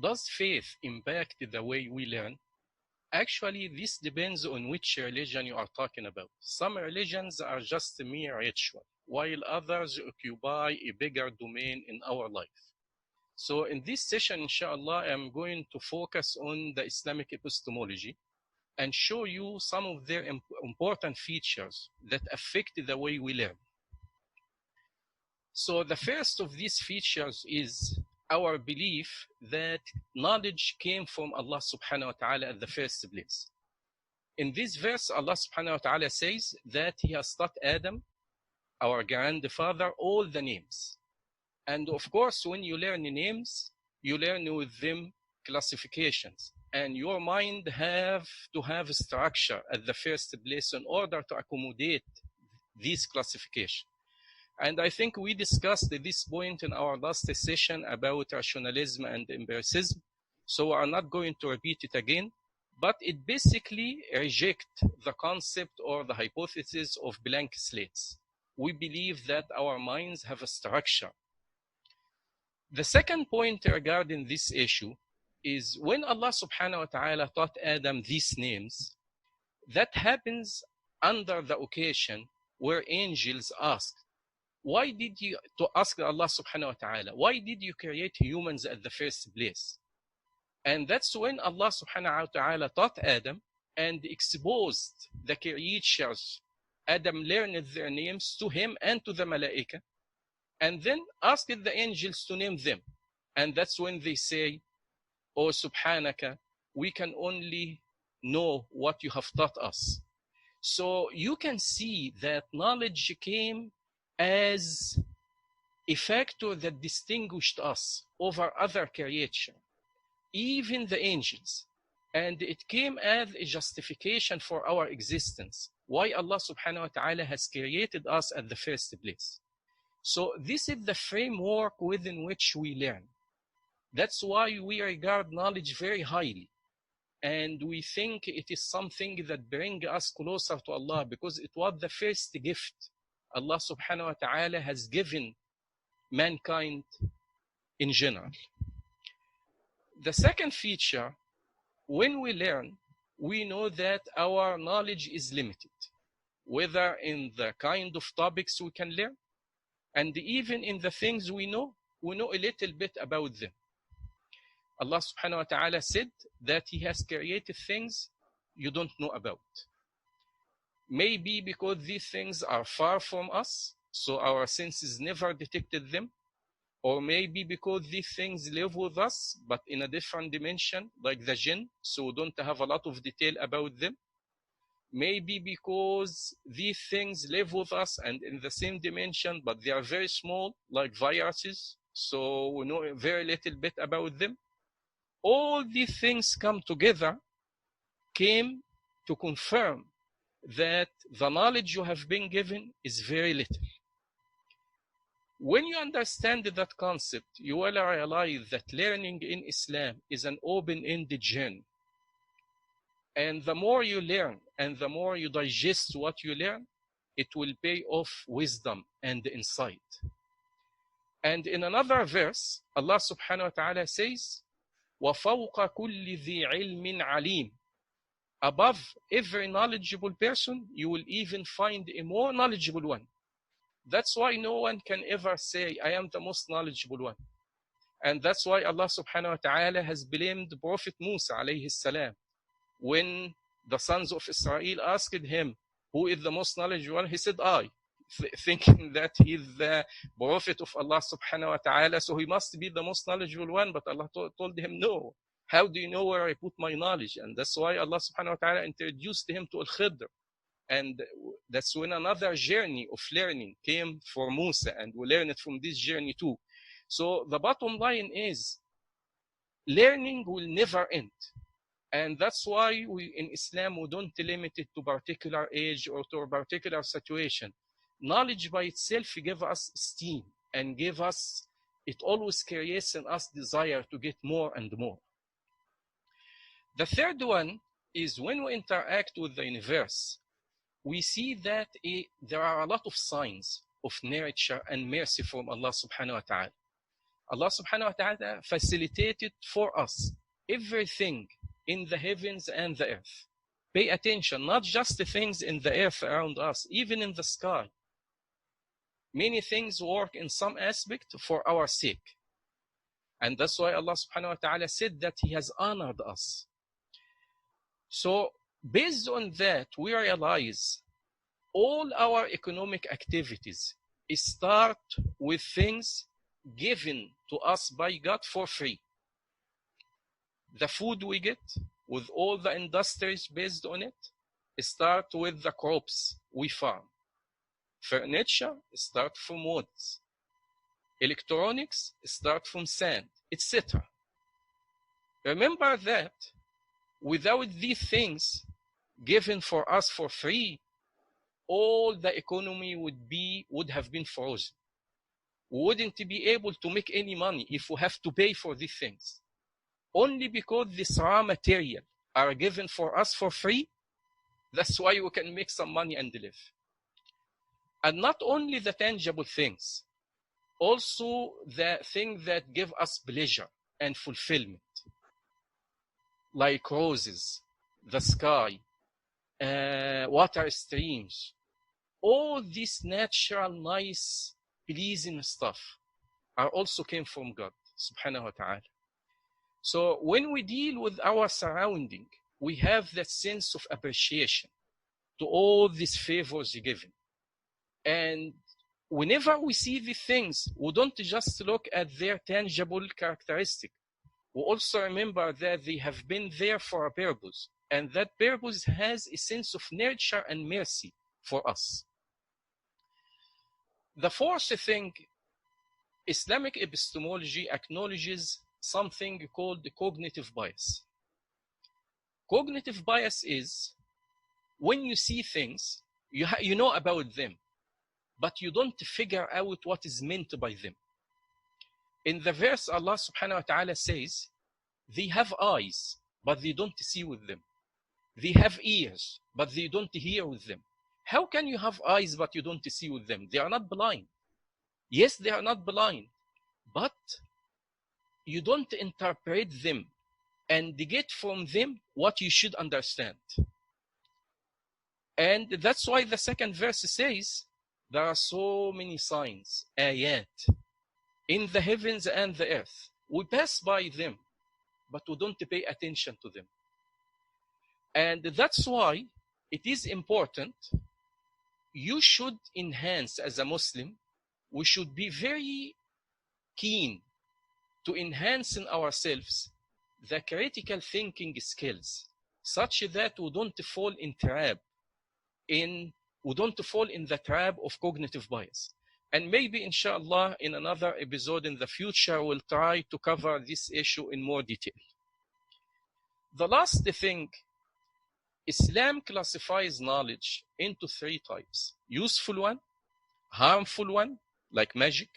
Does faith impact the way we learn? Actually, this depends on which religion you are talking about. Some religions are just a mere ritual, while others occupy a bigger domain in our life. So in this session, inshallah, I'm going to focus on the Islamic epistemology and show you some of their important features that affect the way we learn. So the first of these features is our belief that knowledge came from Allah subhanahu wa ta'ala at the first place. In this verse, Allah subhanahu wa ta'ala says that He has taught Adam, our grandfather, all the names. And of course, when you learn names, you learn with them classifications. And your mind have to have a structure at the first place in order to accommodate these classifications. And I think we discussed this point in our last session about rationalism and empiricism. So I'm not going to repeat it again, but it basically rejects the concept or the hypothesis of blank slates. We believe that our minds have a structure. The second point regarding this issue is when Allah subhanahu wa ta'ala taught Adam these names, that happens under the occasion where angels asked, why did you, to ask Allah subhanahu wa ta'ala, why did you create humans at the first place? And that's when Allah subhanahu wa ta'ala taught Adam and exposed the creatures. Adam learned their names to him and to the malaika, and then asked the angels to name them. And that's when they say, oh subhanaka, we can only know what you have taught us. So you can see that knowledge came as a factor that distinguished us over other creation, even the angels. And it came as a justification for our existence, why Allah subhanahu wa ta'ala has created us at the first place. So this is the framework within which we learn. That's why we regard knowledge very highly. And we think it is something that brings us closer to Allah because it was the first gift Allah subhanahu wa ta'ala has given mankind in general. The second feature, when we learn, we know that our knowledge is limited, whether in the kind of topics we can learn, and even in the things we know a little bit about them. Allah subhanahu wa ta'ala said that He has created things you don't know about. Maybe because these things are far from us, so our senses never detected them, or maybe because these things live with us, but in a different dimension, like the jinn, so we don't have a lot of detail about them. Maybe because these things live with us and in the same dimension, but they are very small, like viruses, so we know very little bit about them. All these things come together, came to confirm that the knowledge you have been given is very little. When you understand that concept, you will realize that learning in Islam is an open-ended journey. And the more you learn and the more you digest what you learn, it will pay off wisdom and insight. And in another verse, Allah subhanahu wa ta'ala says, وَفَوْقَ كُلِّ ذِي عِلْمٍ عَلِيمٍ. Above every knowledgeable person, you will even find a more knowledgeable one. That's why no one can ever say, I am the most knowledgeable one. And that's why Allah subhanahu wa ta'ala has blamed Prophet Musa alayhi salam. When the sons of Israel asked him, who is the most knowledgeable one? He said, I. Thinking that he is the prophet of Allah subhanahu wa ta'ala, so he must be the most knowledgeable one. But Allah told him, no. How do you know where I put my knowledge? And that's why Allah subhanahu wa ta'ala introduced him to Al-Khidr. And that's when another journey of learning came for Musa, and we learn it from this journey too. So the bottom line is, learning will never end. And that's why we in Islam, we don't limit it to particular age or to a particular situation. Knowledge by itself gives us esteem and it always creates in us desire to get more and more. The third one is when we interact with the universe, we see that there are a lot of signs of nurture and mercy from Allah subhanahu wa ta'ala. Allah subhanahu wa ta'ala facilitated for us everything in the heavens and the earth. Pay attention, not just the things in the earth around us, even in the sky. Many things work in some aspect for our sake. And that's why Allah subhanahu wa ta'ala said that He has honored us. So based on that, we realize all our economic activities start with things given to us by God for free. The food we get, with all the industries based on it, start with the crops we farm. Furniture start from woods. Electronics start from sand, etc. Remember that without these things given for us for free, all the economy would have been frozen. We wouldn't be able to make any money if we have to pay for these things. Only because this raw material are given for us for free, that's why we can make some money and live. And not only the tangible things, also the things that give us pleasure and fulfillment, like roses, the sky, water streams, all this natural, nice, pleasing stuff are also came from God, subhanahu wa ta'ala. So when we deal with our surrounding, we have that sense of appreciation to all these favors given. And whenever we see these things, we don't just look at their tangible characteristic. We also remember that they have been there for a purpose. And that purpose has a sense of nurture and mercy for us. The fourth thing, Islamic epistemology acknowledges something called the cognitive bias. Cognitive bias is when you see things, you know about them, but you don't figure out what is meant by them. In the verse, Allah subhanahu wa ta'ala says, they have eyes, but they don't see with them. They have ears, but they don't hear with them. How can you have eyes, but you don't see with them? They are not blind. Yes, they are not blind, but you don't interpret them and get from them what you should understand. And that's why the second verse says, there are so many signs, ayat, in the heavens and the earth. We pass by them, but we don't pay attention to them. And that's why it is important. You should enhance, as a Muslim, we should be very keen to enhance in ourselves the critical thinking skills, such that we don't fall in the trap of cognitive bias. And maybe, inshallah, in another episode in the future, we'll try to cover this issue in more detail. The last thing, Islam classifies knowledge into three types: useful one, harmful one, like magic,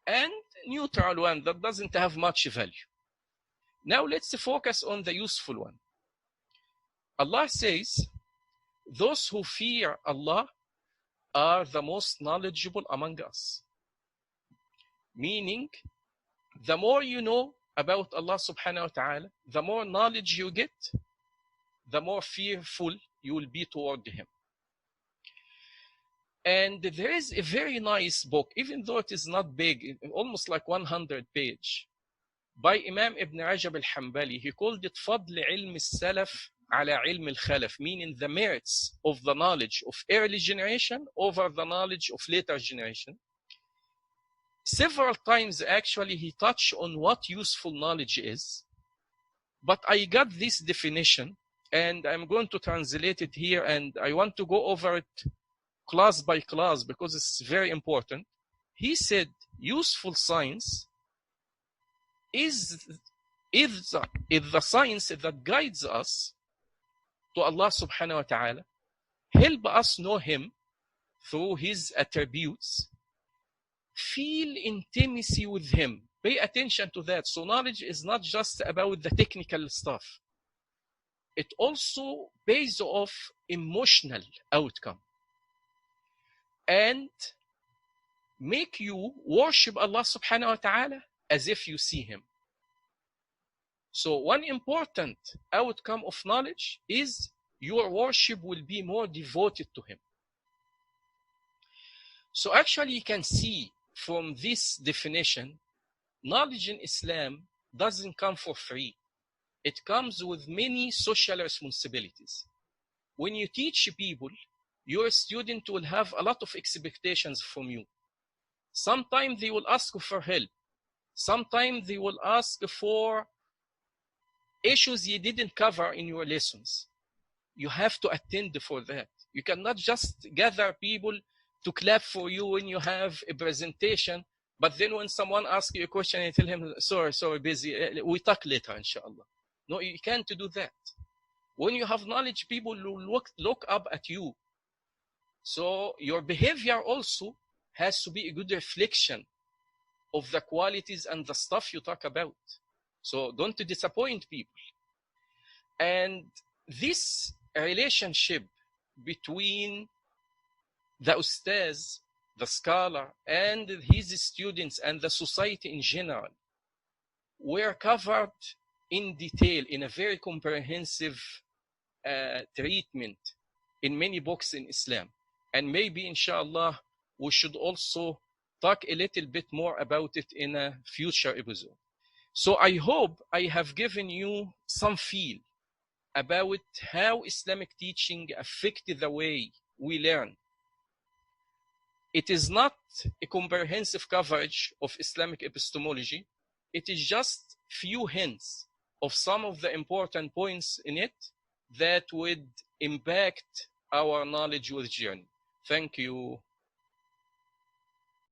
and neutral one that doesn't have much value. Now let's focus on the useful one. Allah says, those who fear Allah are the most knowledgeable among us. Meaning, the more you know about Allah subhanahu wa ta'ala, the more knowledge you get, the more fearful you will be toward Him. And there is a very nice book, even though it is not big, almost like 100 pages, by Imam Ibn Rajab al-Hanbali. He called it Fadl Ilm al-Salaf ala Ilm al-Khalaf, meaning the merits of the knowledge of early generation over the knowledge of later generation. Several times, actually, he touched on what useful knowledge is. But I got this definition, and I'm going to translate it here, and I want to go over it class by class because it's very important. He said, useful science is the science that guides us to Allah subhanahu wa ta'ala, help us know Him through His attributes, feel intimacy with Him. Pay attention to that. So knowledge is not just about the technical stuff. It also pays off emotional outcome and make you worship Allah subhanahu wa ta'ala as if you see him. So one important outcome of knowledge is your worship will be more devoted to him. So actually you can see from this definition, knowledge in Islam doesn't come for free. It comes with many social responsibilities. When you teach people, your student will have a lot of expectations from you. Sometimes they will ask for help. Sometimes they will ask for issues you didn't cover in your lessons. You have to attend for that. You cannot just gather people to clap for you when you have a presentation, but then when someone asks you a question, you tell him, sorry, busy, we talk later, inshallah. No, you can't do that. When you have knowledge, people will look up at you. So your behavior also has to be a good reflection of the qualities and the stuff you talk about. So don't disappoint people. And this relationship between the ustaz, the scholar, and his students and the society in general were covered in detail in a very comprehensive treatment in many books in Islam. And maybe, inshallah, we should also talk a little bit more about it in a future episode. So I hope I have given you some feel about how Islamic teaching affected the way we learn. It is not a comprehensive coverage of Islamic epistemology. It is just few hints of some of the important points in it that would impact our knowledge with journey. Thank you.